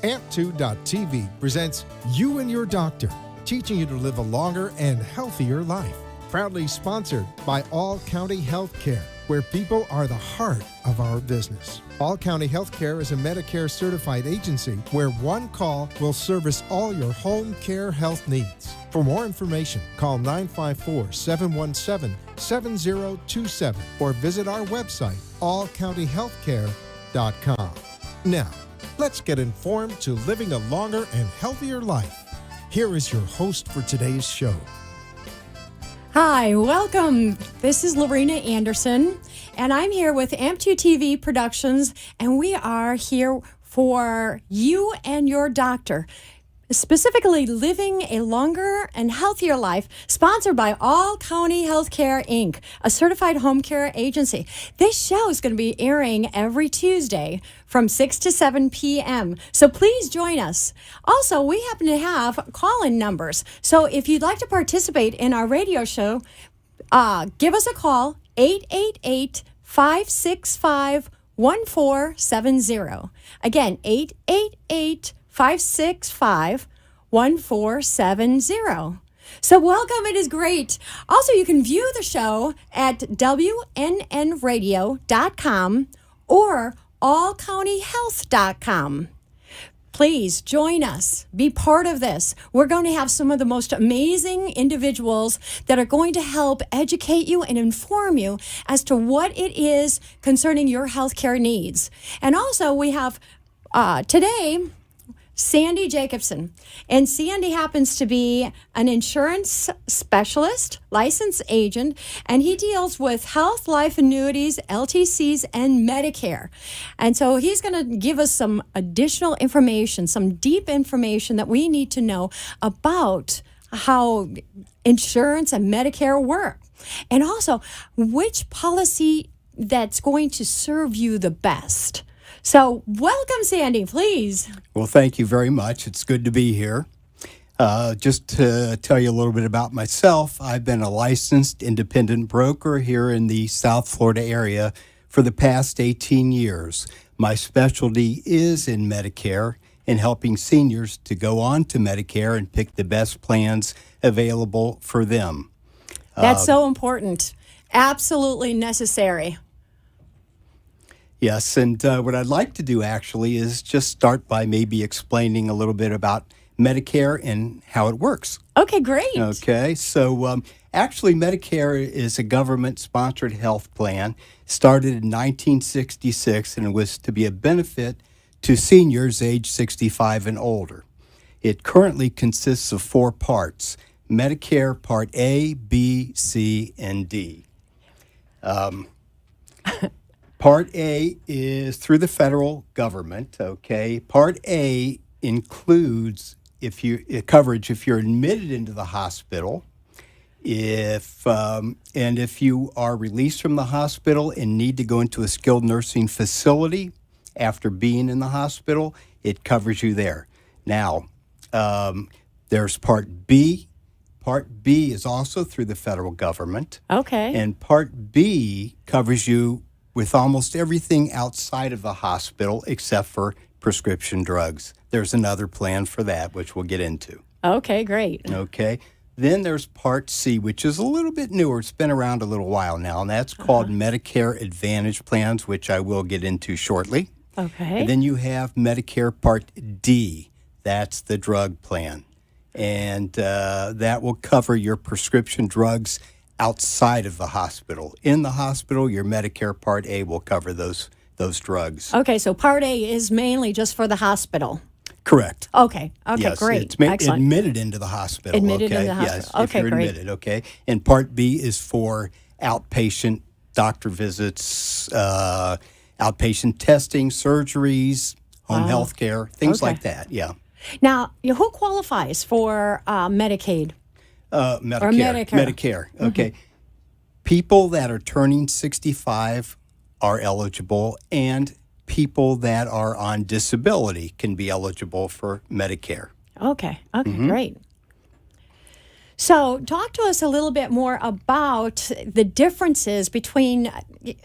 AMP2.TV presents You and Your Doctor, teaching you to live a longer and healthier life. Proudly sponsored by All County Healthcare, where people are the heart of our business. All County Healthcare is a Medicare certified agency where one call will service all your home care health needs. For more information, call 954-717-7027 or visit our website, allcountyhealthcare.com. Now, let's get informed to living a longer and healthier life. Here is your host for today's show. Hi, welcome. This is Lorena Anderson, and I'm here with AMP2 TV Productions, and we are here for You and Your Doctor, specifically living a longer and healthier life, sponsored by All County Healthcare, Inc., a certified home care agency. This show is going to be airing every Tuesday from 6 to 7 p.m., so please join us. Also, we happen to have call-in numbers, so if you'd like to participate in our radio show, give us a call, 888-565-1470. Again, 888-565-1470. So welcome. It is great. Also, you can view the show at WNNradio.com or allcountyhealth.com. Please join us. Be part of this. We're going to have some of the most amazing individuals that are going to help educate you and inform you as to what it is concerning your healthcare needs. And also, we have today Sandy Jacobson. And Sandy happens to be an insurance specialist, licensed agent, and he deals with health, life annuities, LTCs, and Medicare. And so he's going to give us some additional information, some deep information that we need to know about how insurance and Medicare work. And also, which policy that's going to serve you the best. So welcome, Sandy, please. Well, thank you very much. It's good to be here. Just to tell you a little bit about myself, I've been a licensed independent broker here in the South Florida area for the past 18 years. My specialty is in Medicare and helping seniors to go on to Medicare and pick the best plans available for them. That's so important. Absolutely necessary. Yes, and what I'd like to do actually is just start by maybe explaining a little bit about Medicare and how it works. Okay, great. Okay, so actually Medicare is a government-sponsored health plan, started in 1966, and it was to be a benefit to seniors age 65 and older. It currently consists of 4 parts: Medicare Part A, B, C, and D. Part A is through the federal government, okay? Part A includes coverage if you're admitted into the hospital, if you are released from the hospital and need to go into a skilled nursing facility after being in the hospital, it covers you there. Now, there's Part B. Part B is also through the federal government. Okay. And Part B covers you with almost everything outside of the hospital except for prescription drugs. There's another plan for that, which we'll get into. Okay, great. Okay. Then there's Part C, which is a little bit newer. It's been around a little while now, and that's called Medicare Advantage plans, which I will get into shortly. Okay. And then you have Medicare Part D. That's the drug plan. And that will cover your prescription drugs outside of the hospital. In the hospital, your Medicare Part A will cover those drugs. Okay, so Part A is mainly just for the hospital. Correct. Okay, yes, great. It's Excellent. Admitted into the hospital. Admitted okay? into the hospital. Yes, Okay, if you're great. admitted, okay? And Part B is for outpatient doctor visits, outpatient testing, surgeries, home health care, things like that, yeah. Now, who qualifies for Medicaid? Medicare. Okay. Mm-hmm. People that are turning 65 are eligible, and people that are on disability can be eligible for Medicare. Okay, great. So talk to us a little bit more about the differences between,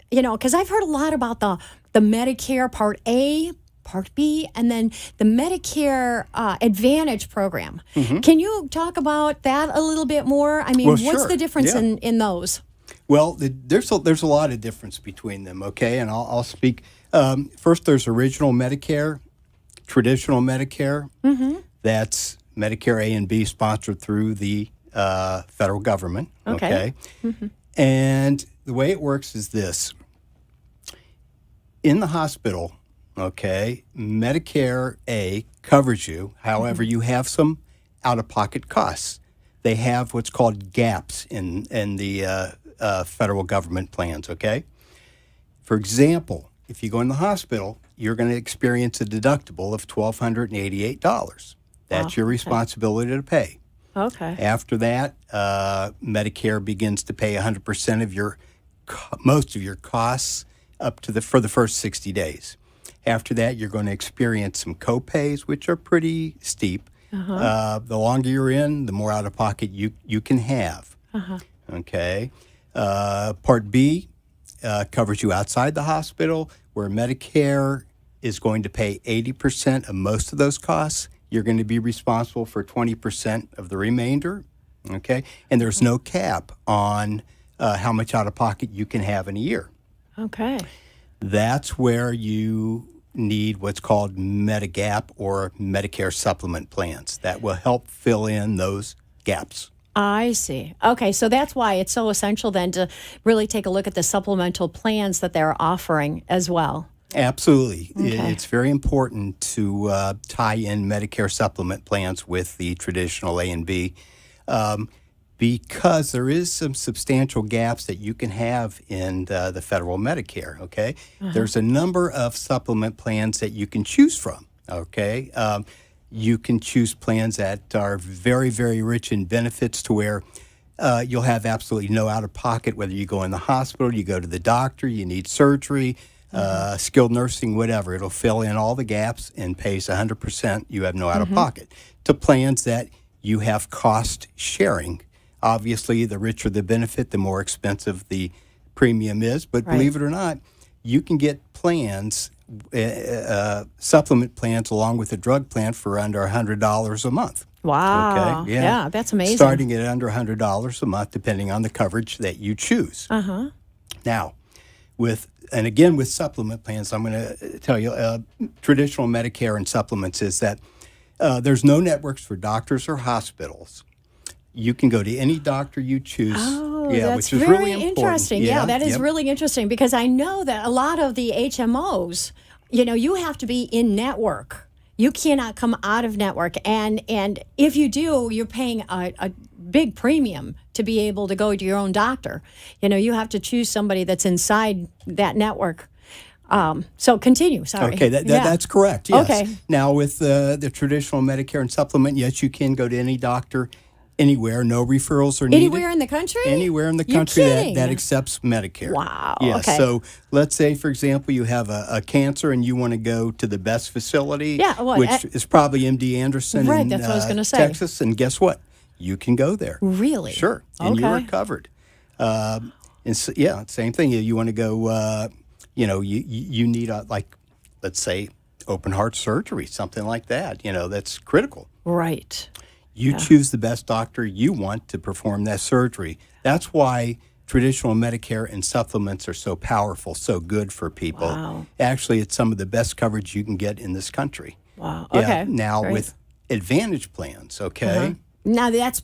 because I've heard a lot about the Medicare Part A, Part B, and then the Medicare Advantage program. Can you talk about that a little bit more? I mean, Well, what's sure. the difference Yeah. in those? Well, there's a lot of difference between them, okay? And I'll speak. First, there's original Medicare, traditional Medicare. That's Medicare A and B sponsored through the federal government, okay? And the way it works is this. In the hospital, okay, Medicare A covers you. However, you have some out-of-pocket costs. They have what's called gaps in the federal government plans, okay? For example, if you go in the hospital, you're going to experience a deductible of $1,288. That's your responsibility to pay. Okay. After that, Medicare begins to pay 100% of most of your costs for the first 60 days. After that, you're going to experience some copays, which are pretty steep. The longer you're in, the more out of pocket you can have. Okay. Part B covers you outside the hospital, where Medicare is going to pay 80% of most of those costs. You're going to be responsible for 20% of the remainder. Okay. And there's no cap on how much out of pocket you can have in a year. Okay. That's where you need what's called Medigap or Medicare supplement plans that will help fill in those gaps. I see. Okay, so that's why it's so essential then to really take a look at the supplemental plans that they're offering as well. Absolutely. Okay. It's very important to tie in Medicare supplement plans with the traditional A and B because there is some substantial gaps that you can have in the federal Medicare, okay? There's a number of supplement plans that you can choose from, okay? You can choose plans that are very, very rich in benefits to where you'll have absolutely no out-of-pocket, whether you go in the hospital, you go to the doctor, you need surgery, skilled nursing, whatever. It'll fill in all the gaps and pays 100%. You have no out-of-pocket. To plans that you have cost sharing. Obviously, the richer the benefit, the more expensive the premium is. But believe it or not, you can get plans, supplement plans, along with a drug plan for under $100 a month. Wow. Okay. Yeah, that's amazing. Starting at under $100 a month, depending on the coverage that you choose. Now, with supplement plans, I'm going to tell you, traditional Medicare and supplements is that there's no networks for doctors or hospitals. You can go to any doctor you choose. Oh, yeah, that's which is very really important. interesting. Yeah, that is really interesting because I know that a lot of the HMOs, you have to be in network. You cannot come out of network. And if you do, you're paying a big premium to be able to go to your own doctor. You have to choose somebody that's inside that network. So continue, sorry. Okay, that's correct, yes. Okay. Now, with the traditional Medicare and supplement, yes, you can go to any doctor anywhere. No referrals are needed. Anywhere in the country? Anywhere in the You're country kidding. that accepts Medicare. Wow, Yes, okay. so let's say, for example, you have a cancer and you want to go to the best facility, Yeah, what, which is probably MD Anderson Right, in that's what I was gonna say. Texas, and guess what? You can go there. Really? Sure, and you're Okay. covered. And so, yeah, same thing. You want to go, you need, let's say, open heart surgery, something like that, that's critical. Right. You choose the best doctor you want to perform that surgery. That's why traditional Medicare and supplements are so powerful, so good for people. Wow. Actually, it's some of the best coverage you can get in this country. Wow. Yeah, Okay. now, Great. with Advantage plans, okay? Now that's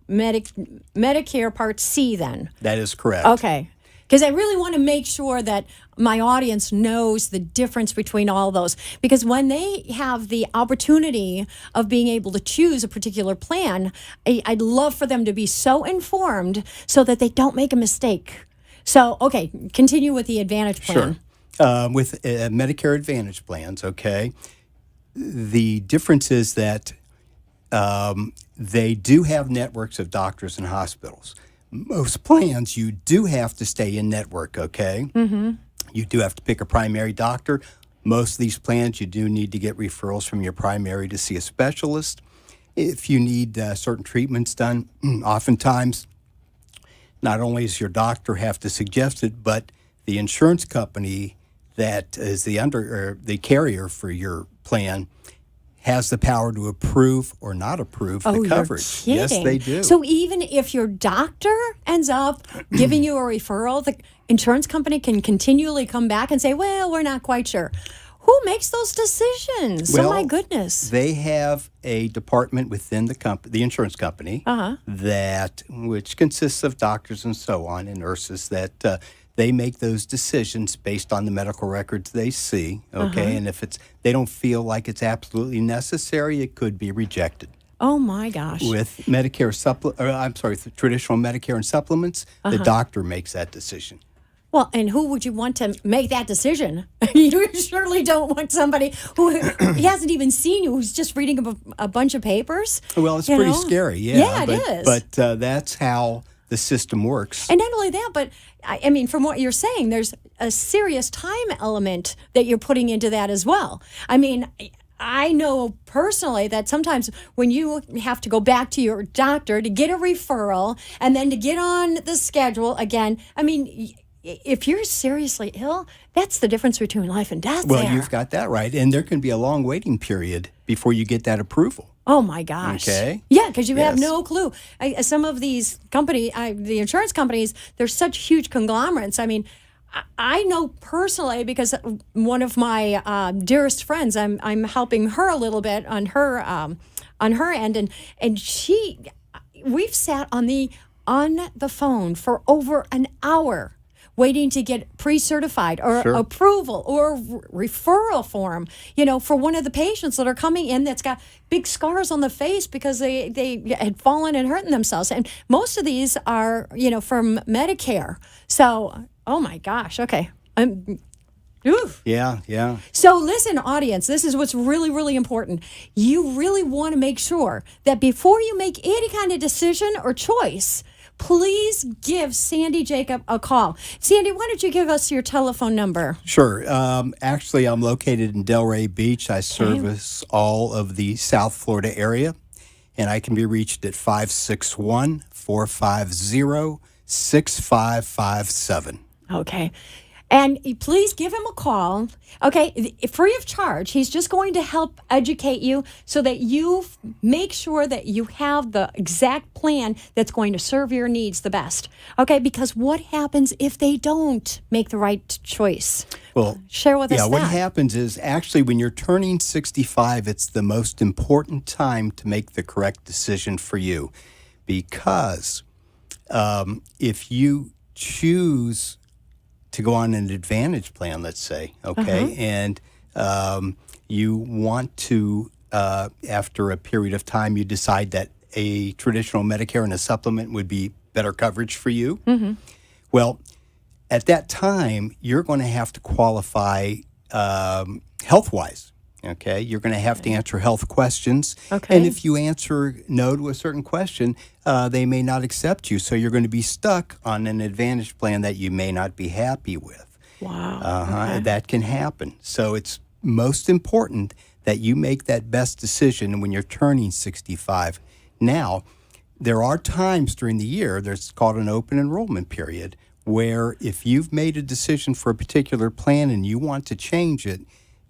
Medicare Part C then. That is correct. Okay. Because I really want to make sure that my audience knows the difference between all those. Because when they have the opportunity of being able to choose a particular plan, I'd love for them to be so informed so that they don't make a mistake. So, okay, continue with the Advantage plan. Sure. With Medicare Advantage plans, okay, the difference is that they do have networks of doctors and hospitals. Most plans, you do have to stay in network, okay? You do have to pick a primary doctor. Most of these plans, you do need to get referrals from your primary to see a specialist. If you need certain treatments done, oftentimes, not only does your doctor have to suggest it, but the insurance company that is the carrier for your plan has the power to approve or not approve the coverage. You're Yes, kidding. they do. So even if your doctor ends up giving you a referral, the insurance company can continually come back and say, well, we're not quite sure. Who makes those decisions? Well, oh, my goodness. They have a department within the insurance company, which consists of doctors and so on and nurses that they make those decisions based on the medical records they see. Okay, and if they don't feel like it's absolutely necessary, it could be rejected. Oh, my gosh. With traditional Medicare and supplements, the doctor makes that decision. Well, and who would you want to make that decision? You surely don't want somebody who he hasn't even seen you, who's just reading a bunch of papers. Well, it's pretty scary, yeah. Yeah, it is. But that's how the system works. And not only that, but I mean, from what you're saying, there's a serious time element that you're putting into that as well. I mean, I know personally that sometimes when you have to go back to your doctor to get a referral and then to get on the schedule again, I mean, if you're seriously ill, that's the difference between life and death. Well, you've got that right. And there can be a long waiting period before you get that approval. Oh, my gosh. Okay. Yeah, because you have no clue. Some of these the insurance companies, they're such huge conglomerates. I mean, I know personally because one of my dearest friends, I'm helping her a little bit on her end, and we've sat on the phone for over an hour waiting to get pre-certified or approval or referral form, for one of the patients that are coming in that's got big scars on the face because they had fallen and hurting themselves. And most of these are, from Medicare. So, oh my gosh, okay. Oof. Yeah. So listen, audience, this is what's really, really important. You really want to make sure that before you make any kind of decision or choice, please give Sandy Jacob a call. Sandy, why don't you give us your telephone number? Sure. Actually, I'm located in Delray Beach. I service all of the South Florida area, and I can be reached at 561-450-6557. Okay. And please give him a call, okay, free of charge. He's just going to help educate you so that you make sure that you have the exact plan that's going to serve your needs the best, okay? Because what happens if they don't make the right choice? Well, share with us that. What happens is actually when you're turning 65, it's the most important time to make the correct decision for you because if you choose to go on an Advantage plan, let's say, okay, and you want to, after a period of time, you decide that a traditional Medicare and a supplement would be better coverage for you. Well, at that time, you're going to have to qualify health-wise. Okay, you're going to have to answer health questions. Okay. And if you answer no to a certain question, they may not accept you. So you're going to be stuck on an Advantage plan that you may not be happy with. Wow. Okay. That can happen. So it's most important that you make that best decision when you're turning 65. Now, there are times during the year, there's called an open enrollment period, where if you've made a decision for a particular plan and you want to change it,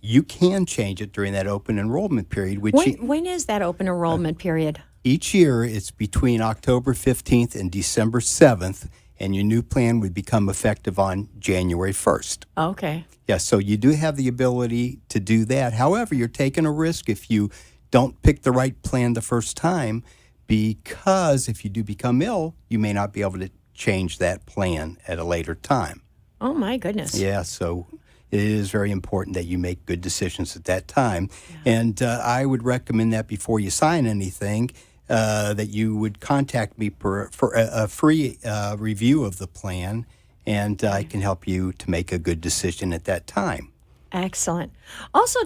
you can change it during that open enrollment period. When is that open enrollment period? Each year, it's between October 15th and December 7th, and your new plan would become effective on January 1st. Okay. Yeah, so you do have the ability to do that. However, you're taking a risk if you don't pick the right plan the first time, because if you do become ill, you may not be able to change that plan at a later time. Oh, my goodness. Yeah, so it is very important that you make good decisions at that time. Yeah. And I would recommend that before you sign anything, that you would contact me for a free review of the plan, and I can help you to make a good decision at that time. Excellent. Also,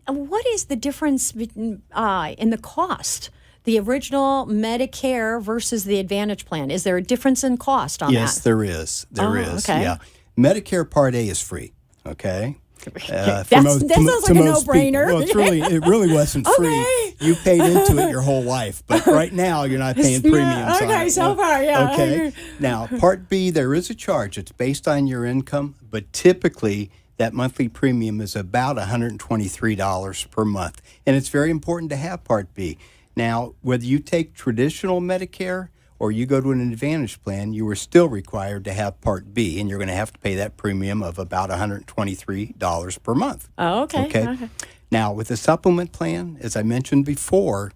what is the difference in the cost? The original Medicare versus the Advantage plan. Is there a difference in cost on that? Yes, there is. There is. Okay. Yeah. Medicare Part A is free. Okay. That sounds like a no-brainer. Well, it really wasn't free. You paid into it your whole life, but right now you're not paying premiums. Okay, on it. so far, yeah. Okay. Now, Part B, there is a charge. It's based on your income, but typically that monthly premium is about $123 per month. And it's very important to have Part B. Now, whether you take traditional Medicare or you go to an Advantage plan, you are still required to have Part B, and you're going to have to pay that premium of about $123 per month. Oh, okay. Okay. Now, with a supplement plan, as I mentioned before,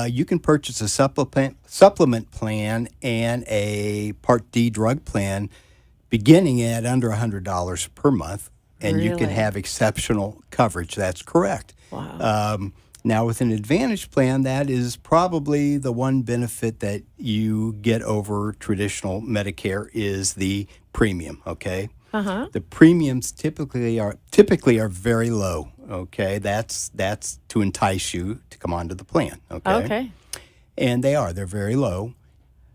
you can purchase a supplement plan and a Part D drug plan beginning at under $100 per month, and you can Really? have exceptional coverage. That's correct. Wow. Now, with an Advantage plan, that is probably the one benefit that you get over traditional Medicare is the premium, okay? The premiums typically are very low, okay? That's to entice you to come onto the plan, okay? Okay. And they're very low,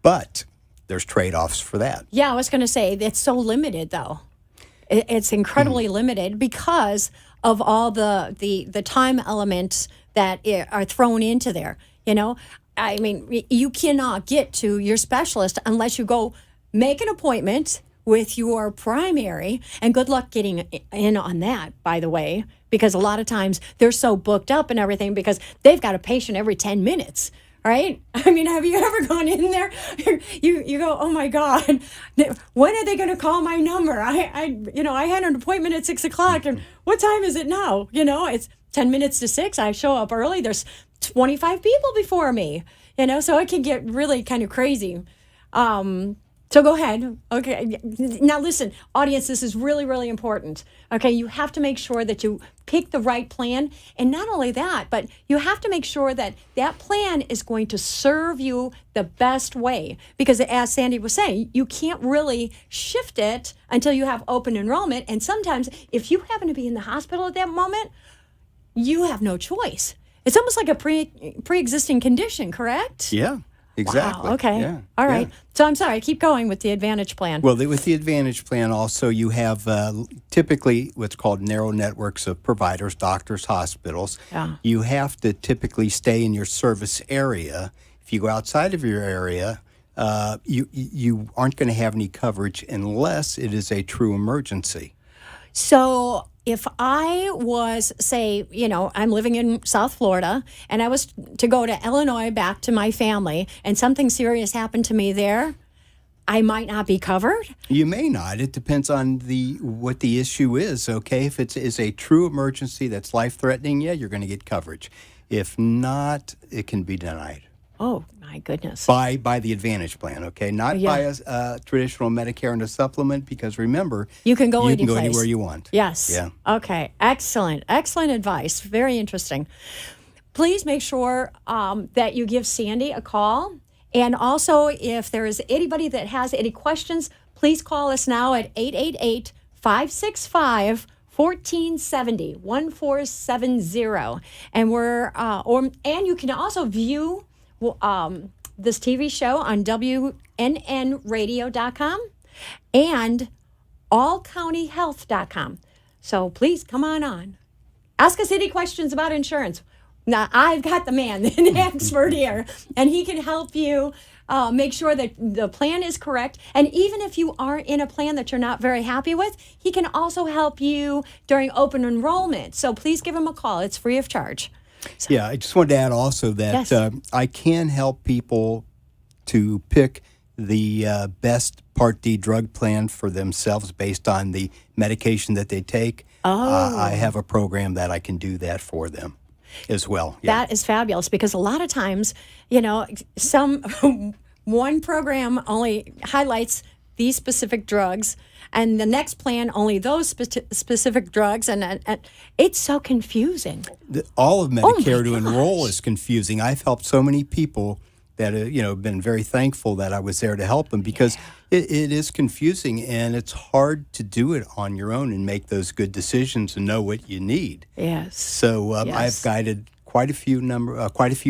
but there's trade-offs for that. Yeah, I was going to say it's so limited, though. It's incredibly limited because of all the time elements that are thrown into there. You know, I mean, you cannot get to your specialist unless you go make an appointment with your primary, and good luck getting in on that, by the way, because a lot of times they're so booked up and everything because they've got a patient every 10 minutes. Right? I mean, have you ever gone in there? You go, oh my God, when are they going to call my number? I had an appointment at 6:00, and what time is it now? You know, it's 10 minutes to 6. I show up early. There's 25 people before me. You know, so it can get really kind of crazy. So go ahead. Okay. Now listen, audience, this is really, really important. Okay. You have to make sure that you pick the right plan. And not only that, but you have to make sure that that plan is going to serve you the best way. Because as Sandy was saying, you can't really shift it until you have open enrollment. And sometimes if you happen to be in the hospital at that moment, you have no choice. It's almost like a pre-existing condition, correct? Yeah. Exactly. Wow, okay. Yeah. All right. Yeah. So I'm sorry. Keep going with the Advantage plan. Well, with the Advantage plan, also you have typically what's called narrow networks of providers, doctors, hospitals. Yeah. You have to typically stay in your service area. If you go outside of your area, you aren't going to have any coverage unless it is a true emergency. So if I was, say, I'm living in South Florida and I was to go to Illinois back to my family and something serious happened to me there, I might not be covered? You may not. It depends on what the issue is, okay? If it is a true emergency that's life-threatening, yeah, you're going to get coverage. If not, it can be denied. Oh, my goodness. By the Advantage plan, okay? Not by a traditional Medicare and a supplement, because remember, you can go anywhere you want. Yes. Yeah. Okay. Excellent. Excellent advice. Very interesting. Please make sure that you give Sandy a call. And also, if there is anybody that has any questions, please call us now at 888-565-1470, 1470. And you can also view this TV show on WNNradio.com and allcountyhealth.com. So please come on. Ask us any questions about insurance. Now, I've got the man, the expert here, and he can help you make sure that the plan is correct. And even if you are in a plan that you're not very happy with, he can also help you during open enrollment. So please give him a call. It's free of charge. So, yeah, I just wanted to add also that yes. I can help people to pick the best Part D drug plan for themselves based on the medication that they take. I have a program that I can do that for them as well. Yeah. That is fabulous because a lot of times, one program only highlights these specific drugs and the next plan only those specific drugs, and it's so confusing. All of Medicare to enroll is confusing. I've helped so many people that have been very thankful that I was there to help them because it is confusing and it's hard to do it on your own and make those good decisions and know what you need. Yes. So I've guided quite a few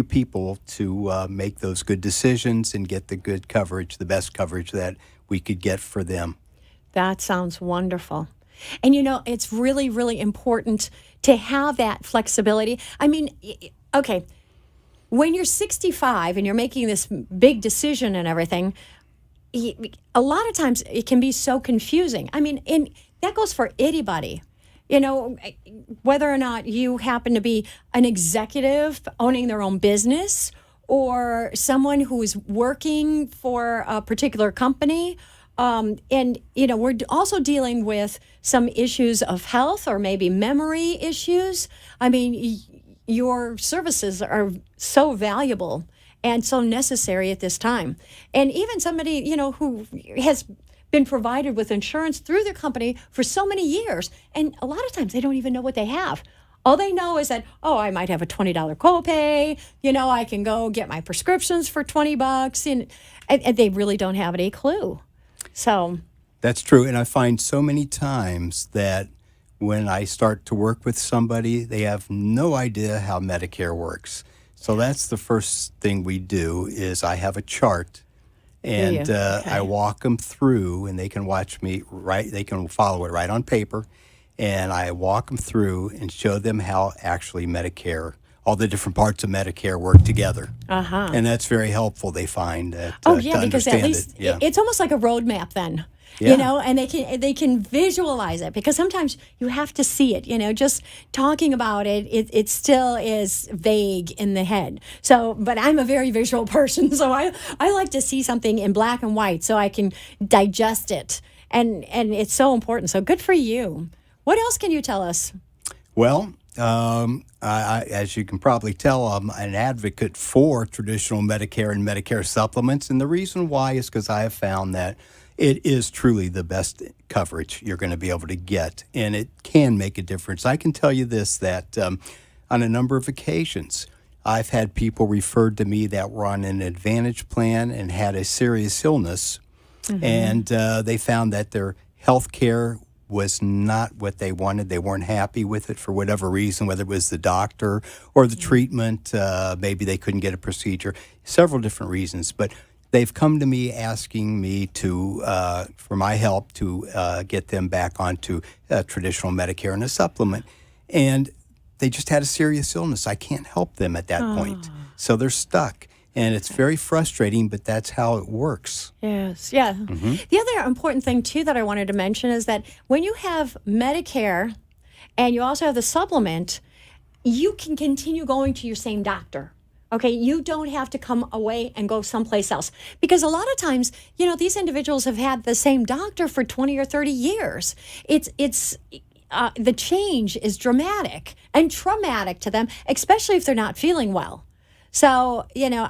people to make those good decisions and get the good coverage, the best coverage that we could get for them. That sounds wonderful. And it's really, really important to have that flexibility. I mean, okay, when you're 65 and you're making this big decision and everything, a lot of times it can be so confusing. I mean, and that goes for anybody. you know, whether or not you happen to be an executive owning their own business or someone who is working for a particular company. And, you know, we're also dealing with some issues of health or maybe memory issues. I mean, your services are so valuable and so necessary at this time. And even somebody, you know, who has been provided with insurance through their company for so many years, and a lot of times they don't even know what they have. All they know is that, oh, I might have a $20 copay. You know, I can go get my prescriptions for $20, and they really don't have any clue. So That's true. And I find so many times that when I start to work with somebody, they have no idea how Medicare works. So that's the first thing we do is I have a chart and I walk them through, and they can watch me, they can follow it right on paper. And I walk them through and show them how actually Medicare, all the different parts of Medicare work together. And that's very helpful, they find. That, because at least it's almost like a roadmap then. Yeah. You know, and they can visualize it, because sometimes you have to see it. You know, just talking about it still is vague in the head. So, but I'm a very visual person, so I like to see something in black and white so I can digest it, and it's so important. So good for you. What else can you tell us? Well, as you can probably tell, I'm an advocate for traditional Medicare and Medicare supplements, and the reason why is because I have found that it is truly the best coverage you're going to be able to get, and it can make a difference. I can tell you this, that on a number of occasions, I've had people referred to me that were on an Advantage plan and had a serious illness, and they found that their health care was not what they wanted. They weren't happy with it for whatever reason, whether it was the doctor or the treatment. Maybe they couldn't get a procedure, several different reasons. But they've come to me asking me for my help to get them back onto traditional Medicare and a supplement. And they just had a serious illness. I can't help them at that point. So they're stuck. And it's very frustrating, but that's how it works. Yes, yeah. The other important thing, too, that I wanted to mention is that when you have Medicare and you also have the supplement, you can continue going to your same doctor. Okay, you don't have to come away and go someplace else. Because a lot of times, you know, these individuals have had the same doctor for 20 or 30 years. The change is dramatic and traumatic to them, especially if they're not feeling well. So, you know,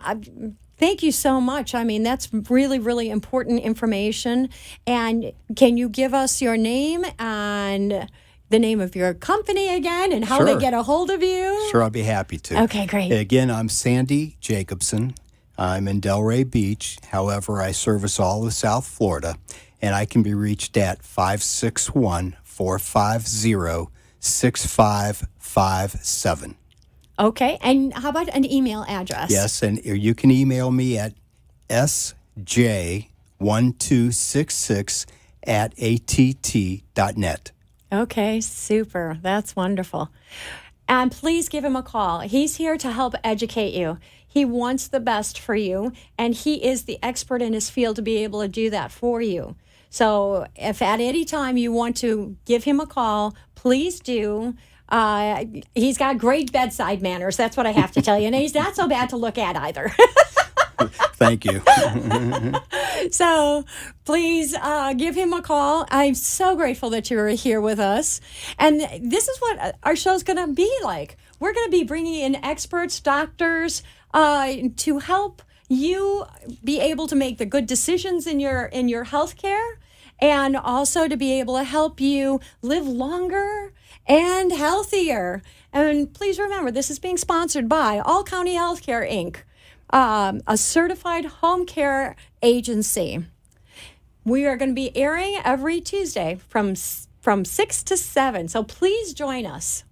thank you so much. I mean, that's really, really important information. And can you give us your name and the name of your company again and how they get a hold of you? Sure, I'll be happy to. Okay, great. Again, I'm Sandy Jacobson. I'm in Delray Beach. However, I service all of South Florida, and I can be reached at 561-450-6557. Okay, and how about an email address? Yes, and you can email me at sj1266@att.net. Okay, super. That's wonderful. And please give him a call. He's here to help educate you. He wants the best for you, and he is the expert in his field to be able to do that for you. So if at any time you want to give him a call, please do. He's got great bedside manners. That's what I have to tell you. And he's not so bad to look at either. Thank you. So please give him a call. I'm so grateful that you're here with us. And this is what our show's going to be like. We're going to be bringing in experts, doctors, to help you be able to make the good decisions in your health care, and also to be able to help you live longer and healthier. And please remember, this is being sponsored by All County Healthcare, Inc., a certified home care agency. We are going to be airing every Tuesday from 6 to 7, so please join us.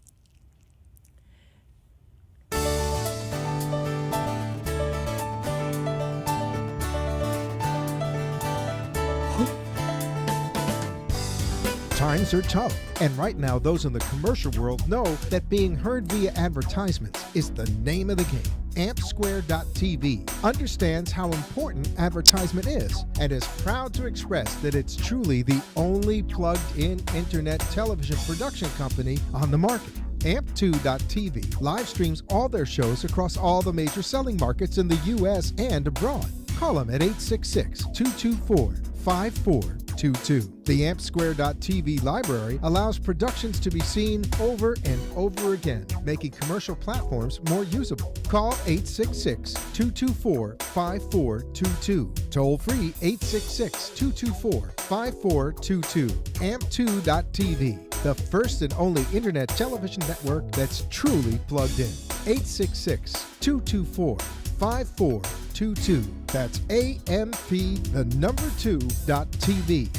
Time Times are tough, and right now those in the commercial world know that being heard via advertisements is the name of the game. AmpSquare.tv understands how important advertisement is and is proud to express that it's truly the only plugged-in internet television production company on the market. Amp2.tv live streams all their shows across all the major selling markets in the U.S. and abroad. Call them at 866-224-5422. The AmpSquare.tv library allows productions to be seen over and over again, making commercial platforms more usable. Call 866-224-5422. Toll free 866-224-5422. Amp2.tv, the first and only internet television network that's truly plugged in. 866-224-5422. That's AMP2.TV.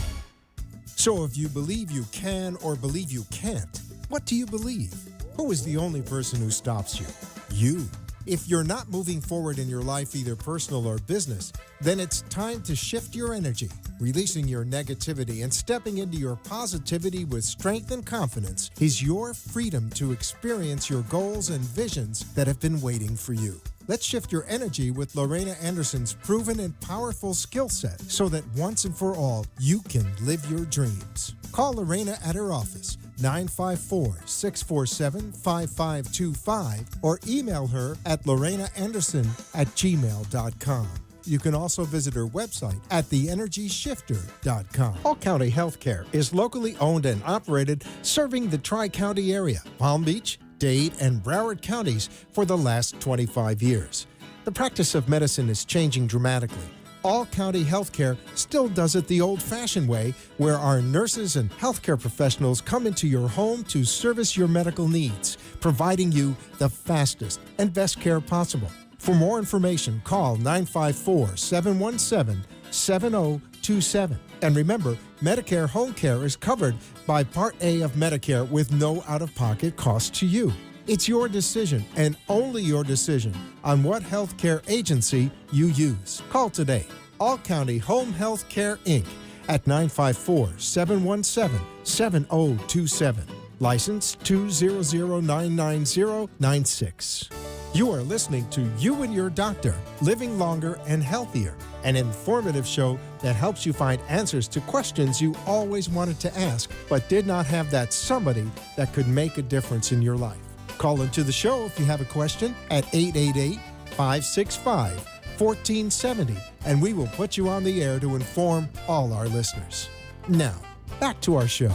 So if you believe you can or believe you can't, what do you believe? Who is the only person who stops you? You. If you're not moving forward in your life, either personal or business, then it's time to shift your energy, releasing your negativity and stepping into your positivity with strength and confidence is your freedom to experience your goals and visions that have been waiting for you. Let's shift your energy with Lorena Anderson's proven and powerful skill set so that once and for all, you can live your dreams. Call Lorena at her office, 954-647-5525, or email her at lorenaanderson@gmail.com. You can also visit her website at theenergyshifter.com. All County Healthcare is locally owned and operated, serving the Tri-County area, Palm Beach, Dade, and Broward counties for the last 25 years. The practice of medicine is changing dramatically. All County Healthcare still does it the old-fashioned way, where our nurses and healthcare professionals come into your home to service your medical needs, providing you the fastest and best care possible. For more information, call 954-717-7027. And remember, Medicare Home Care is covered by Part A of Medicare with no out-of-pocket cost to you. It's your decision, and only your decision, on what healthcare agency you use. Call today. All County Home Health Care, Inc. at 954-717-7027. License 200999096. You are listening to You and Your Doctor, Living Longer and Healthier, an informative show that helps you find answers to questions you always wanted to ask, but did not have that somebody that could make a difference in your life. Call into the show if you have a question at 888-565-1470, and we will put you on the air to inform all our listeners. Now, back to our show.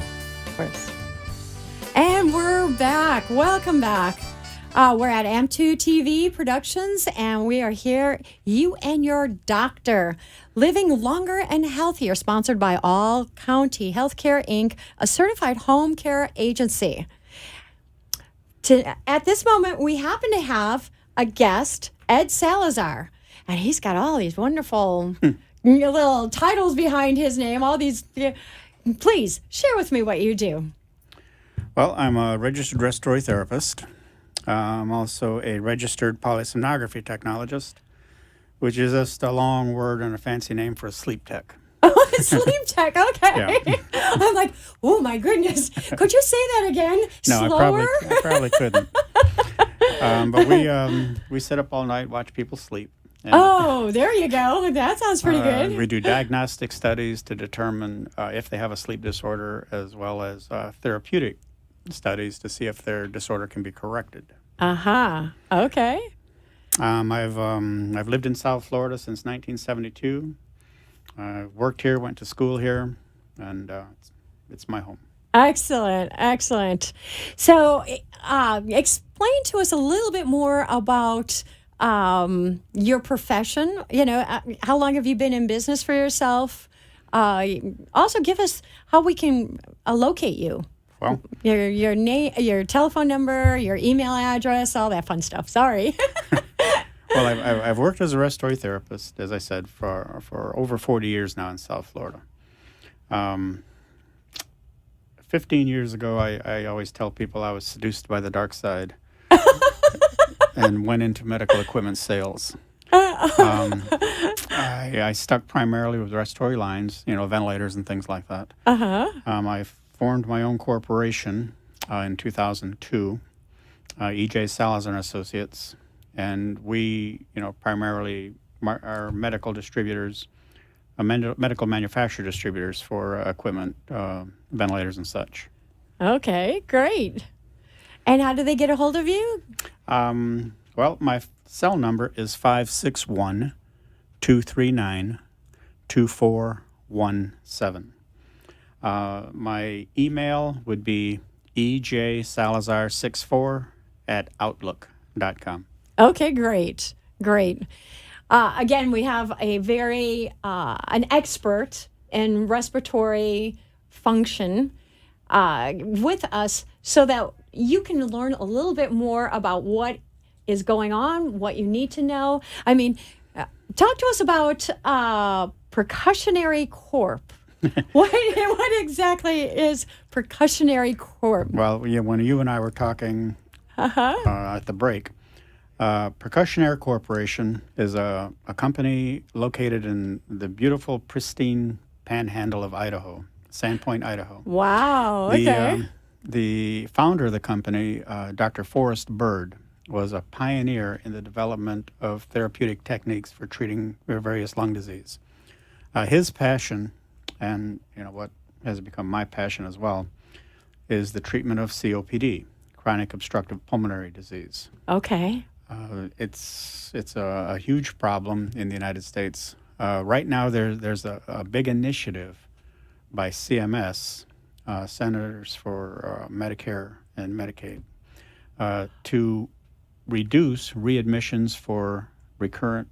And we're back. Welcome back. We're at Amp2 TV Productions, and we are here, You and Your Doctor, Living Longer and Healthier, sponsored by All County Healthcare, Inc., a certified home care agency. At this moment, we happen to have a guest, Ed Salazar, and he's got all these wonderful little titles behind his name, all these. Please, share with me what you do. Well, I'm a registered respiratory therapist. I'm also a registered polysomnography technologist, which is just a long word and a fancy name for a sleep tech. Oh, sleep tech, okay. Yeah. I'm like, oh my goodness. Could you say that again? No, Slower? I probably couldn't. But we sit up all night, watch people sleep. And, Oh, there you go. That sounds pretty good. we do diagnostic studies to determine if they have a sleep disorder, as well as therapeutic studies to see if their disorder can be corrected. Okay. I've lived in South Florida since 1972. Worked here, went to school here, and it's my home. Excellent. So, explain to us a little bit more about your profession. How long have you been in business for yourself? Also, give us how we can locate you. Well, Your name, your telephone number, your email address, all that fun stuff. Sorry. well, I've worked as a respiratory therapist, as I said, for over 40 years now in South Florida. 15 years ago, I always tell people I was seduced by the dark side and went into medical equipment sales. I stuck primarily with respiratory lines, ventilators and things like that. I formed my own corporation in 2002, EJ Salazar Associates, and we, primarily are medical distributors, medical manufacturer distributors for equipment, ventilators, and such. Okay, great. And how do they get a hold of you? Well, my cell number is 561-239-2417. My email would be ejsalazar64@outlook.com. Okay, great. Again, we have a an expert in respiratory function with us so that you can learn a little bit more about what is going on, what you need to know. I mean, talk to us about percussionary corp. What exactly is percussionary corp? Well, when you and I were talking at the break, Percussionary Corporation is a company located in the beautiful, pristine panhandle of Idaho, Sandpoint, Idaho. Wow, okay. The founder of the company, Dr. Forrest Bird, was a pioneer in the development of therapeutic techniques for treating various lung disease. His passion, and what has become my passion as well, is the treatment of COPD, chronic obstructive pulmonary disease. Okay. It's a huge problem in the United States. Right now, there's a big initiative by CMS, Senators for Medicare and Medicaid, to reduce readmissions for recurrent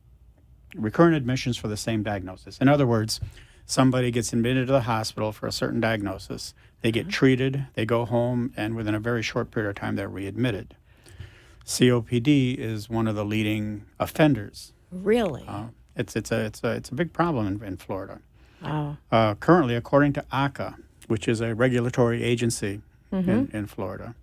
admissions for the same diagnosis. In other words, somebody gets admitted to the hospital for a certain diagnosis, they get treated, they go home, and within a very short period of time, they're readmitted. COPD is one of the leading offenders. Really? It's a big problem in Florida. Wow. Currently, according to ACA, which is a regulatory agency in Florida,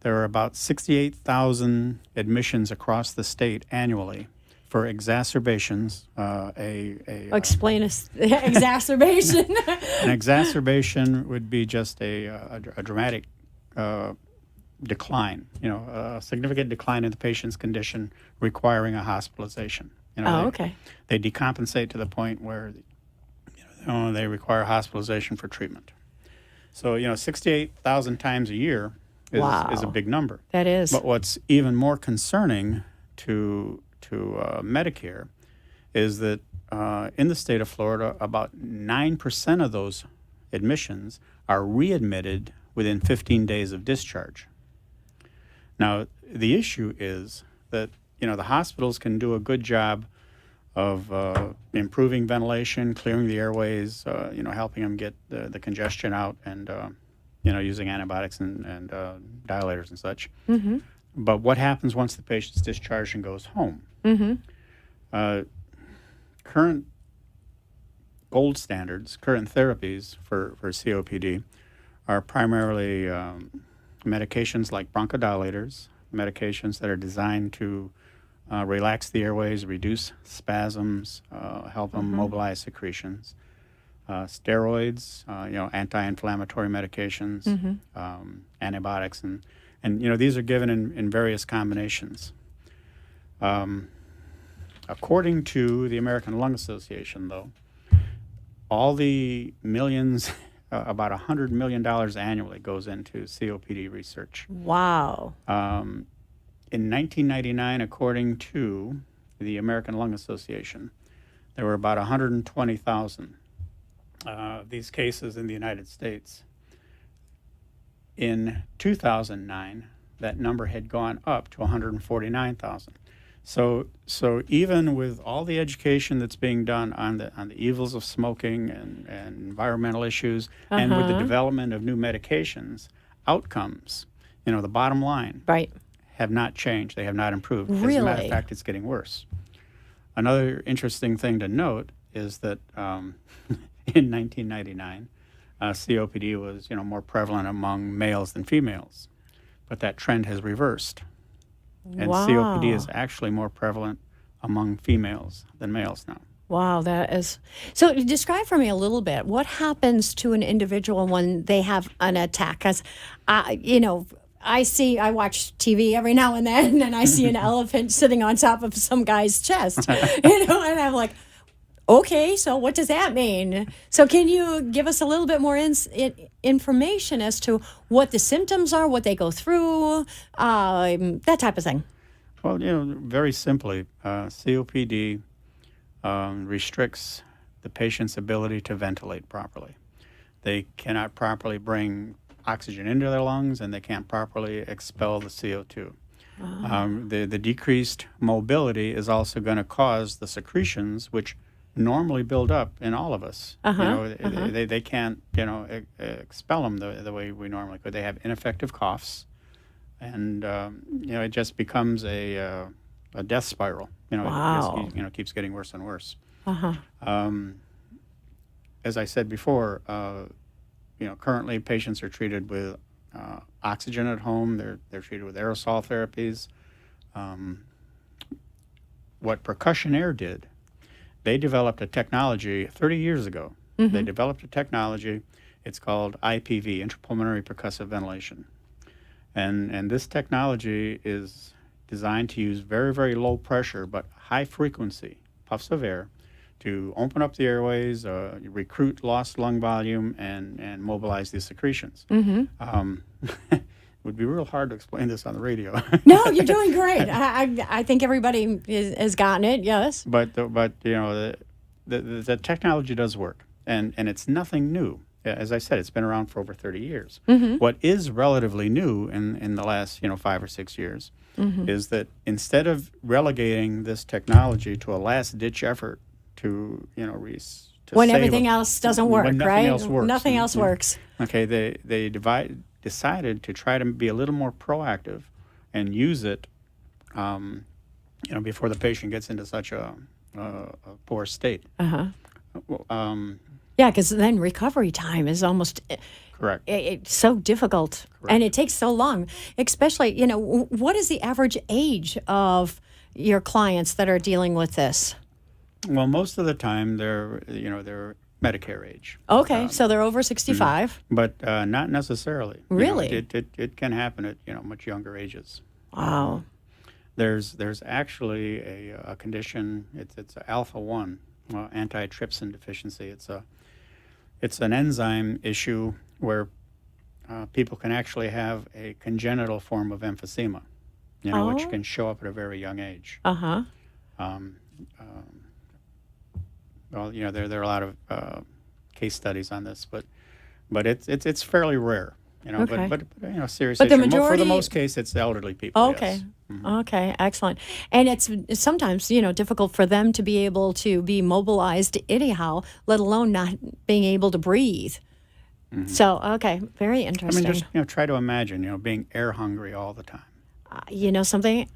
there are about 68,000 admissions across the state annually for exacerbations. Explain exacerbation. An exacerbation would be just a dramatic decline, a significant decline in the patient's condition requiring a hospitalization. Okay. They decompensate to the point where they require hospitalization for treatment. So, 68,000 times a year is a big number. That is. But what's even more concerning to Medicare is that in the state of Florida, about 9% of those admissions are readmitted within 15 days of discharge. Now, the issue is that, the hospitals can do a good job of improving ventilation, clearing the airways, helping them get the congestion out and, using antibiotics and dilators and such. Mm-hmm. But what happens once the patient's discharged and goes home? Mm-hmm. Current gold standards, current therapies for COPD are primarily medications like bronchodilators, medications that are designed to relax the airways, reduce spasms, help them mobilize secretions. Steroids, anti-inflammatory medications, antibiotics, and these are given in various combinations. According to the American Lung Association, though, all the millions, about $100 million annually goes into COPD research. Wow. In 1999, according to the American Lung Association, there were about 120,000 of these cases in the United States. In 2009, that number had gone up to 149,000. So even with all the education that's being done on the evils of smoking and environmental issues, and with the development of new medications, outcomes, the bottom line, right, have not changed. They have not improved. Really? As a matter of fact, it's getting worse. Another interesting thing to note is that in 1999, COPD was more prevalent among males than females, but that trend has reversed. And Wow. COPD is actually more prevalent among females than males now. Wow, that is. So describe for me a little bit what happens to an individual when they have an attack. Because, I watch TV every now and then, and I see an elephant sitting on top of some guy's chest, and I'm like, okay, so what does that mean? So can you give us a little bit more information as to what the symptoms are, what they go through, that type of thing? Well, very simply, COPD restricts the patient's ability to ventilate properly. They cannot properly bring oxygen into their lungs, and they can't properly expel the CO2. The decreased mobility is also going to cause the secretions, which normally build up in all of us. They can't expel them the way we normally could. They have ineffective coughs, and it just becomes a death spiral. Wow. It just, keeps getting worse and worse. As I said before, currently patients are treated with oxygen at home. They're treated with aerosol therapies. What Percussion Air did, they developed a technology 30 years ago. Mm-hmm. They developed a technology. It's called IPV, intrapulmonary percussive ventilation. And this technology is designed to use very, very low pressure but high frequency puffs of air to open up the airways, recruit lost lung volume, and mobilize these secretions. Mm-hmm. It would be real hard to explain this on the radio. No, you're doing great. I think everybody has gotten it, yes. But the technology does work, and it's nothing new. As I said, it's been around for over 30 years. Mm-hmm. What is relatively new in the last 5 or 6 years mm-hmm. is that instead of relegating this technology to a last-ditch effort to when everything else doesn't work, when nothing right? else works. Nothing else works. Okay, they decided to try to be a little more proactive and use it, before the patient gets into such a poor state. Yeah, because then recovery time is almost correct. It's so difficult, correct. And it takes so long. Especially, what is the average age of your clients that are dealing with this? Well, most of the time they're Medicare age. Okay, so they're over 65. But not necessarily. Really? It can happen at much younger ages. Wow. There's actually a condition. It's alpha-1 antitrypsin deficiency. It's an enzyme issue where people can actually have a congenital form of emphysema, which can show up at a very young age. Well, there are a lot of case studies on this, but it's fairly rare, Okay. But serious But the issue. majority, for the most case, it's elderly people. Okay. Yes. Mm-hmm. Okay, excellent. And it's sometimes difficult for them to be able to be mobilized anyhow, let alone not being able to breathe. Mm-hmm. So okay, very interesting. I mean, just try to imagine being air hungry all the time. Something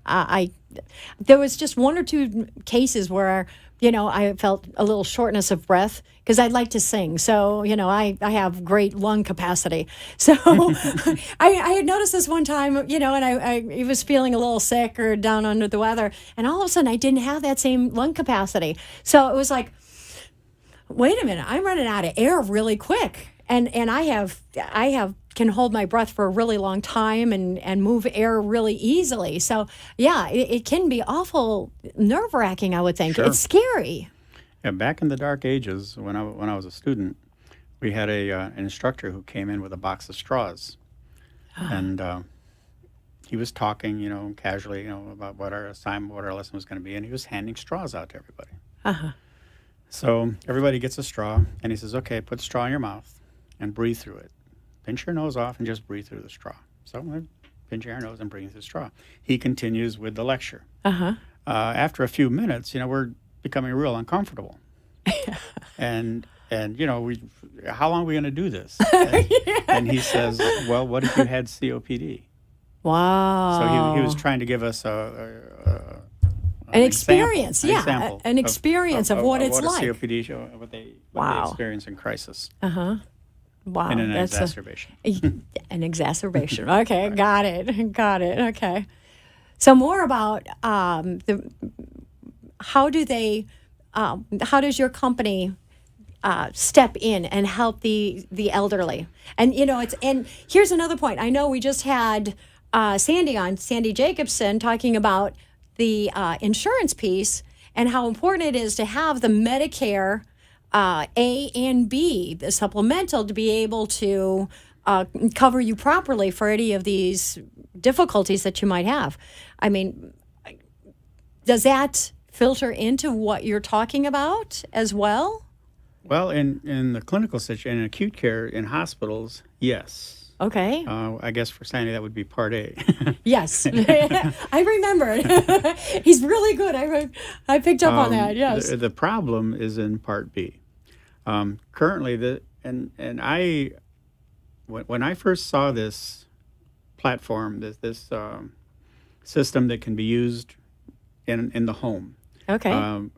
there was just one or two cases where I felt a little shortness of breath because I'd like to sing. So, I have great lung capacity. So I had noticed this one time, and I was feeling a little sick or down under the weather. And all of a sudden I didn't have that same lung capacity. So it was like, wait a minute, I'm running out of air really quick. And I can hold my breath for a really long time and move air really easily. So yeah, it can be awful nerve-wracking, I would think. Sure. It's scary. Yeah, back in the dark ages, when I was a student, we had an instructor who came in with a box of straws, and he was talking, casually, about what our assignment, what our lesson was going to be, and he was handing straws out to everybody. So everybody gets a straw, and he says, "Okay, put the straw in your mouth and breathe through it. Pinch your nose off and just breathe through the straw." So I pinch your nose and breathe through the straw. He continues with the lecture. After a few minutes, we're becoming real uncomfortable. and how long are we going to do this? And he says, "Well, what if you had COPD?" Wow. So he was trying to give us an experience, example an experience of what it's like. What a COPD, what they experience in crisis. Wow. And an exacerbation. An exacerbation. Okay, right. Got it. Okay. So more about how do they how does your company step in and help the elderly? And and here's another point. I know we just had Sandy Jacobson, talking about the insurance piece and how important it is to have the Medicare A and B, the supplemental, to be able to cover you properly for any of these difficulties that you might have. I mean, does that filter into what you're talking about as well? Well, in the clinical situation, in acute care in hospitals, yes. Okay. I guess for Sandy, that would be Part A. Yes. I remember it. He's really good. I picked up on that, yes. The problem is in Part B. Currently, when I first saw this platform, this system that can be used in the home, Okay.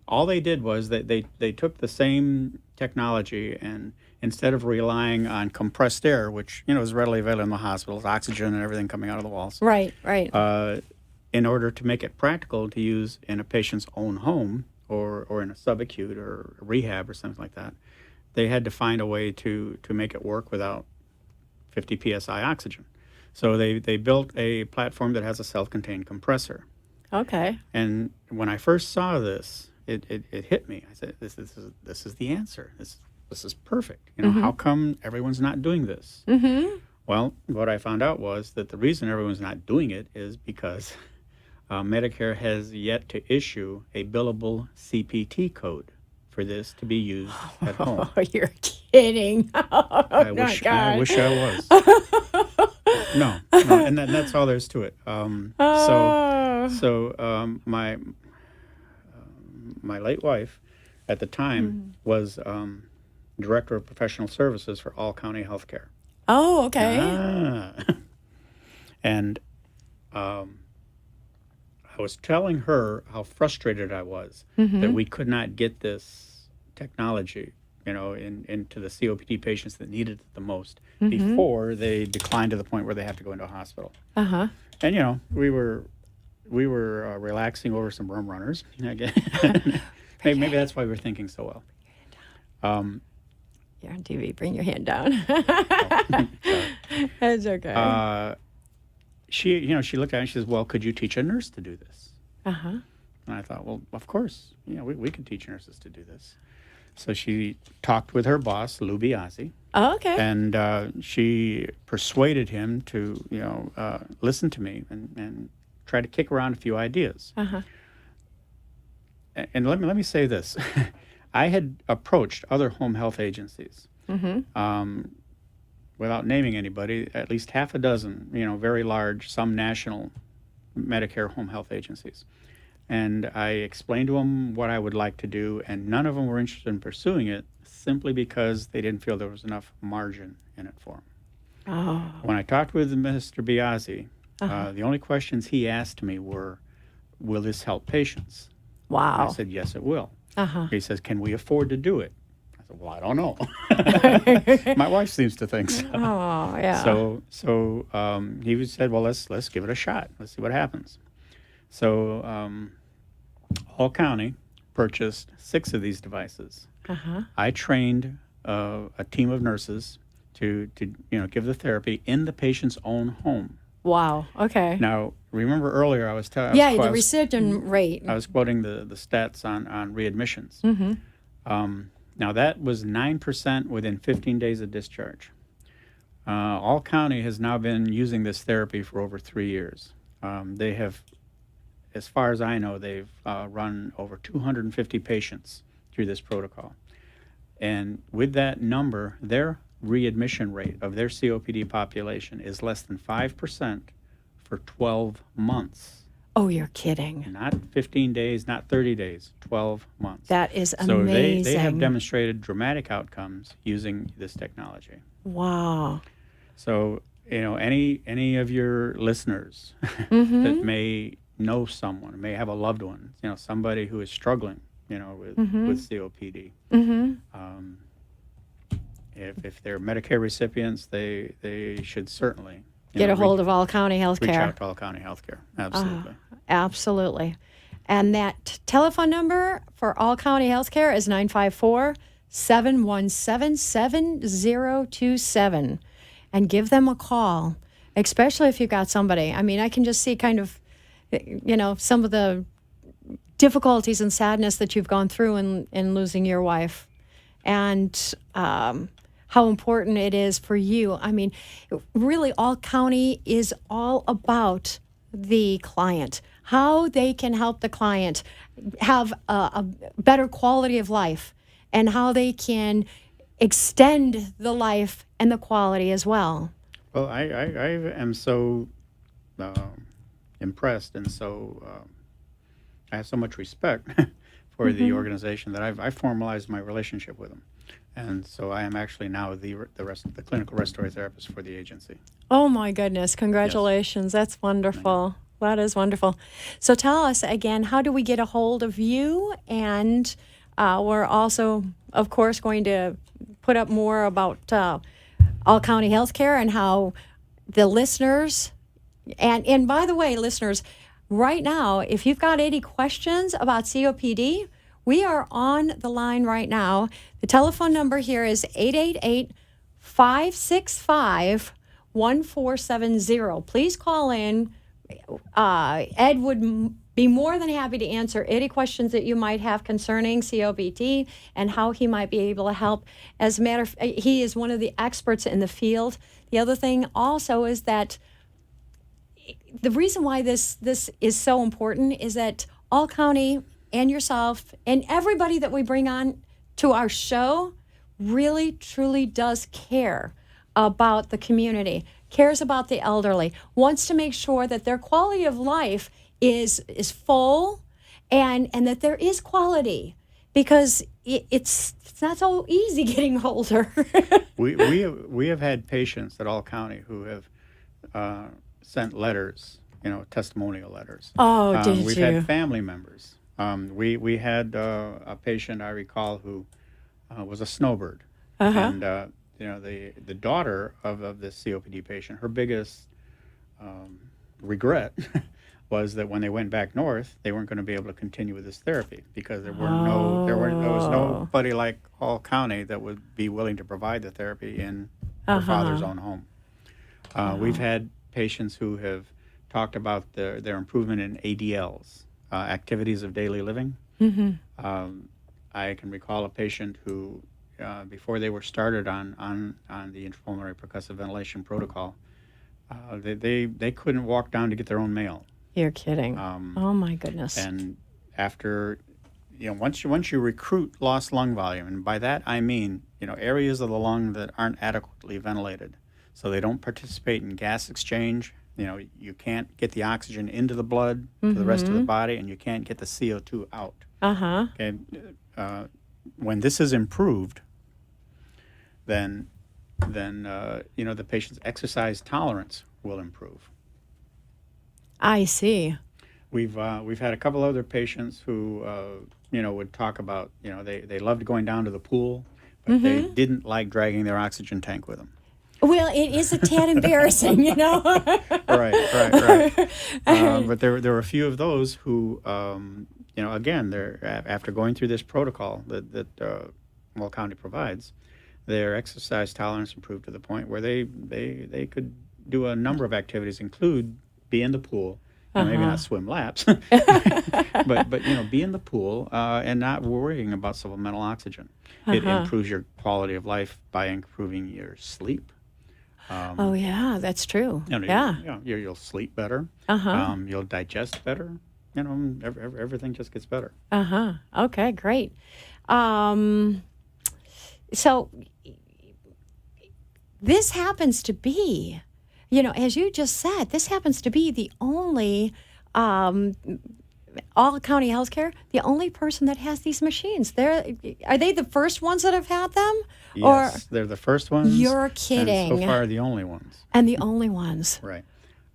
all they did was they took the same technology, and instead of relying on compressed air, which is readily available in the hospitals, oxygen and everything coming out of the walls, Right. in order to make it practical to use in a patient's own home or in a subacute or rehab or something like that, they had to find a way to make it work without 50 psi oxygen. So they built a platform that has a self-contained compressor. Okay. And when I first saw this, it hit me. I said, "This is the answer. This is perfect. How come everyone's not doing this?" Mm-hmm. Well, what I found out was that the reason everyone's not doing it is because Medicare has yet to issue a billable CPT code for this to be used at home. Oh, you're kidding. I wish I was. No, and that's all there is to it. My late wife, at the time, was director of professional services for all county healthcare. Oh, okay. And I was telling her how frustrated I was that we could not get this technology, into the COPD patients that needed it the most before they declined to the point where they have to go into a hospital. Uh-huh. And we were relaxing over some rum runners. Maybe that's why we were thinking so well. You're on TV. Bring your hand down. That's okay. She looked at me and she says, "Well, could you teach a nurse to do this?" Uh-huh. And I thought, well, of course, we can teach nurses to do this. So she talked with her boss, Lou Biazzi, Oh, okay. and she persuaded him to, listen to me and try to kick around a few ideas. Uh-huh. And let me say this: I had approached other home health agencies, without naming anybody, at least half a dozen, very large, some national Medicare home health agencies. And I explained to them what I would like to do, and none of them were interested in pursuing it simply because they didn't feel there was enough margin in it for them. Oh. When I talked with Mr. Biazzi, the only questions he asked me were, will this help patients? Wow. I said, yes, it will. Uh-huh. He says, can we afford to do it? I said, well, I don't know. My wife seems to think so. Oh, yeah. So he said, well, let's give it a shot. Let's see what happens. So Hall County purchased 6 of these devices. Uh-huh. I trained a team of nurses to give the therapy in the patient's own home. Wow. Okay. Now, remember earlier I was telling the recidin rate. I was quoting the stats on readmissions. Mm-hmm. Now, that was 9% within 15 days of discharge. All County has now been using this therapy for over 3 years. They have, as far as I know, they've run over 250 patients through this protocol. And with that number, their readmission rate of their COPD population is less than 5% for 12 months. Oh, you're kidding. Not 15 days, not 30 days, 12 months. That is So amazing. they have demonstrated dramatic outcomes using this technology. Wow. So, any of your listeners that may know someone, may have a loved one, somebody who is struggling, with COPD. Mm-hmm. If they're Medicare recipients, they should certainly Get a hold of All County reach Healthcare. out to All County Healthcare. Absolutely. Absolutely. And that telephone number for All County Healthcare is 954-717-7027. And give them a call, especially if you've got somebody. I mean, I can just see kind of, some of the difficulties and sadness that you've gone through in losing your wife, and how important it is for you. I mean, really, All County is all about the client, how they can help the client have a better quality of life, and how they can extend the life and the quality as well. Well, I am so impressed, and so I have so much respect for the organization that I've formalized my relationship with them, and so I am actually now the clinical respiratory therapist for the agency. Oh my goodness! Congratulations! Yes. That's wonderful. That is wonderful. So tell us again, how do we get a hold of you? And we're also, of course, going to put up more about All County Healthcare and how the listeners, and by the way, listeners, right now, if you've got any questions about COPD, we are on the line right now. The telephone number here is 888-565-1470. Please call in. Ed would be more than happy to answer any questions that you might have concerning COPD and how he might be able to help. As a matter of fact, he is one of the experts in the field. The other thing also is that the reason why this is so important is that All County and yourself and everybody that we bring on to our show really, truly does care about the community, cares about the elderly, wants to make sure that their quality of life is full and that there is quality, because it's not so easy getting older. we have had patients at All County who have sent letters, testimonial letters. Oh, did we've you? had family members. We had a patient, I recall, who was a snowbird, and the daughter of this COPD patient, her biggest regret was that when they went back north, they weren't going to be able to continue with this therapy because there was nobody like All County that would be willing to provide the therapy in her father's own home. We've had patients who have talked about their improvement in ADLs, activities of daily living. I can recall a patient who, before they were started on the intrapulmonary percussive ventilation protocol, they couldn't walk down to get their own mail. You're kidding. Oh my goodness. And after, once you recruit lost lung volume, and by that I mean, areas of the lung that aren't adequately ventilated, so they don't participate in gas exchange. You can't get the oxygen into the blood to the rest of the body, and you can't get the CO2 out. Okay. When this is improved, then the patient's exercise tolerance will improve. I see. We've had a couple other patients who would talk about they loved going down to the pool, but they didn't like dragging their oxygen tank with them. Well, it is a tad embarrassing, Right. But there were a few of those who, again, they're after going through this protocol that All County provides, their exercise tolerance improved to the point where they could do a number of activities, include be in the pool, maybe not swim laps, but be in the pool and not worrying about supplemental oxygen. It improves your quality of life by improving your sleep. Oh yeah, that's true. You'll sleep better. You'll digest better. Everything just gets better. Okay, great. So this happens to be, as you just said, this happens to be the only All County Healthcare, the only person that has these machines. Are they the first ones that have had them? Yes, they're the first ones. You're kidding. And so far, the only ones. And the only ones. Right.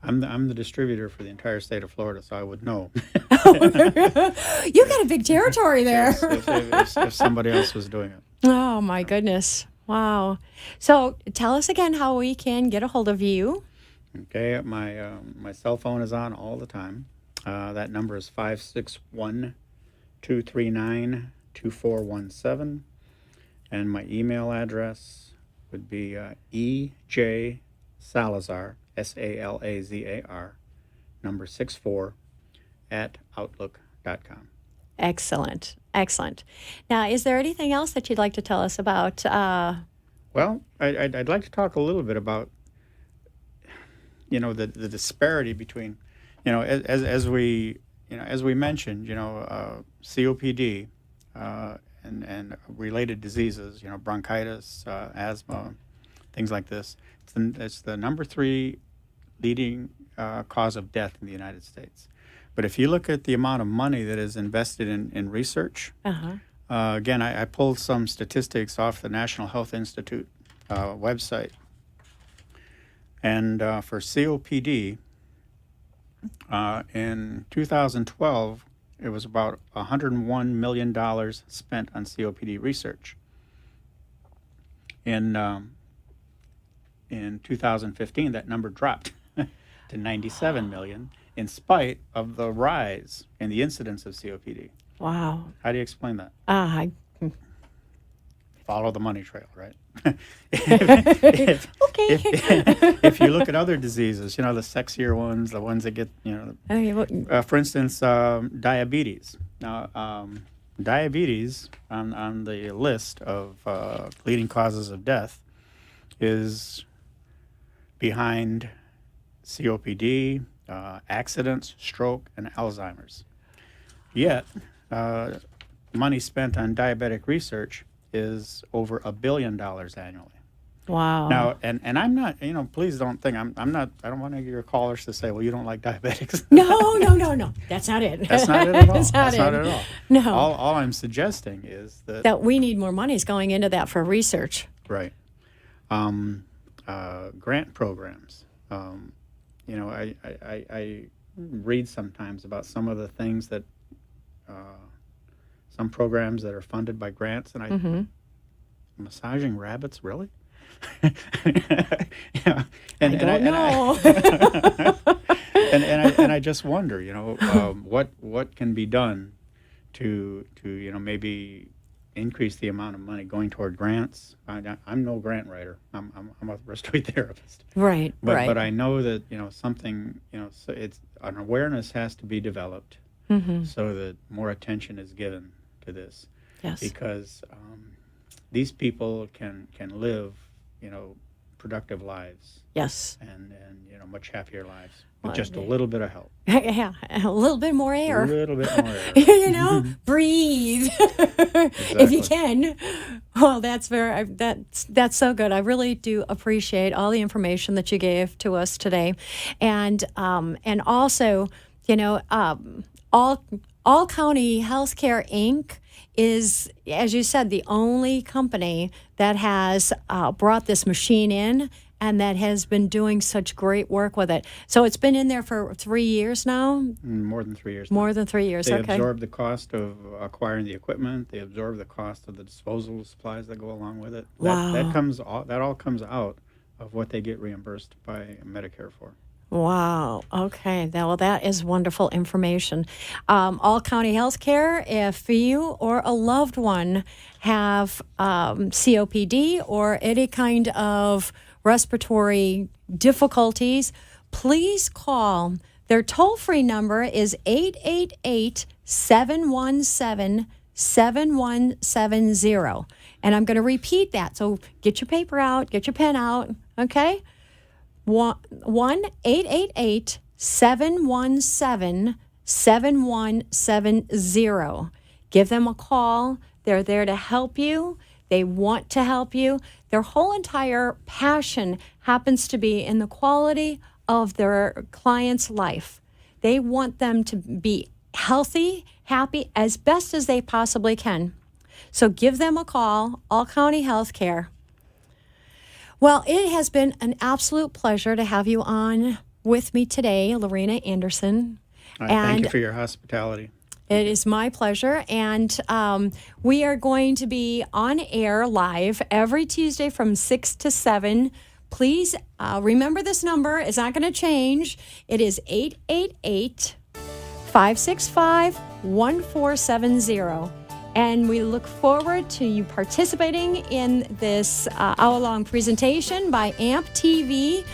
I'm the distributor for the entire state of Florida, so I would know. You got a big territory there. Yes, if somebody else was doing it. Oh, my goodness. Wow. So tell us again how we can get a hold of you. Okay, my cell phone is on all the time. That number is 561-239-2417. And my email address would be EJ Salazar, SALAZAR, number 64, at outlook.com. Excellent. Excellent. Now, is there anything else that you'd like to tell us about? Well, I'd like to talk a little bit about, the disparity between, as we mentioned, COPD and related diseases, bronchitis, asthma, things like this. It's the number 3 leading cause of death in the United States. But if you look at the amount of money that is invested in research, again, I pulled some statistics off the National Health Institute website. And for COPD, in 2012, it was about $101 million spent on COPD research. In 2015, that number dropped to $97 million, in spite of the rise in the incidence of COPD. Wow. How do you explain that? Follow the money trail, right? Okay. If you look at other diseases, the sexier ones, the ones that get, for instance, diabetes. Now, diabetes on the list of leading causes of death is behind COPD, accidents, stroke, and Alzheimer's. Yet, money spent on diabetic research is over $1 billion annually. Wow. Now, and I'm not, please don't think I'm not. I don't want your callers to say, well, you don't like diabetics. No. That's not it. That's not it at all. That's not it at all. No. All I'm suggesting is that we need more monies going into that for research. Right. Grant programs. I read sometimes about some of the things that some programs that are funded by grants, and massaging rabbits, really? I don't know. And I just wonder, what can be done to maybe increase the amount of money going toward grants. I'm no grant writer. I'm a respiratory therapist. Right. But I know that something so it's an awareness has to be developed so that more attention is given to this. Yes. Because these people can live productive lives. Yes. And much happier lives with just a little bit of help. Yeah, a little bit more air. A little bit more air. Breathe if you can. Well, that's so good. I really do appreciate all the information that you gave to us today, and also, All County Healthcare Inc. is, as you said, the only company that has brought this machine in and that has been doing such great work with it. So it's been in there for 3 years now? More than 3 years. More than 3 years, They okay. absorb the cost of acquiring the equipment. They absorb the cost of the disposal supplies that go along with it. Wow. That all comes out of what they get reimbursed by Medicare for. Wow. Okay. Well, that is wonderful information. All County Healthcare, if you or a loved one have COPD or any kind of respiratory difficulties, please call. Their toll-free number is 888-717-7170. And I'm going to repeat that. So get your paper out, get your pen out, okay? 1-888-717-7170. Give them a call. They're there to help you. They want to help you. Their whole entire passion happens to be in the quality of their client's life. They want them to be healthy, happy, as best as they possibly can. So give them a call, All County Healthcare. Well, it has been an absolute pleasure to have you on with me today, Lorena Anderson. Thank you for your hospitality. It is my pleasure, and we are going to be on air live every Tuesday from 6 to 7. Please remember this number. It's not going to change. It is 888 565-1470. And we look forward to you participating in this hour-long presentation by AMP TV,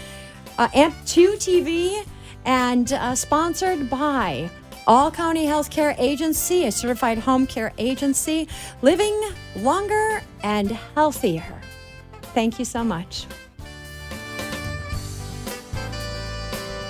AMP2 TV, and sponsored by All County Healthcare Agency, a certified home care agency, living longer and healthier. Thank you so much.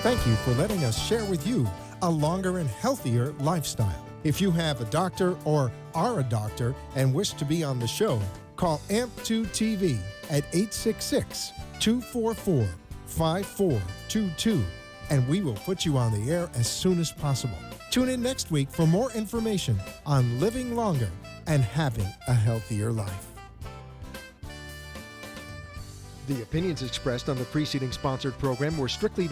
Thank you for letting us share with you a longer and healthier lifestyle. If you have a doctor or are a doctor and wish to be on the show, call AMP2 TV at 866-244-5422, and we will put you on the air as soon as possible. Tune in next week for more information on living longer and having a healthier life. The opinions expressed on the preceding sponsored program were strictly those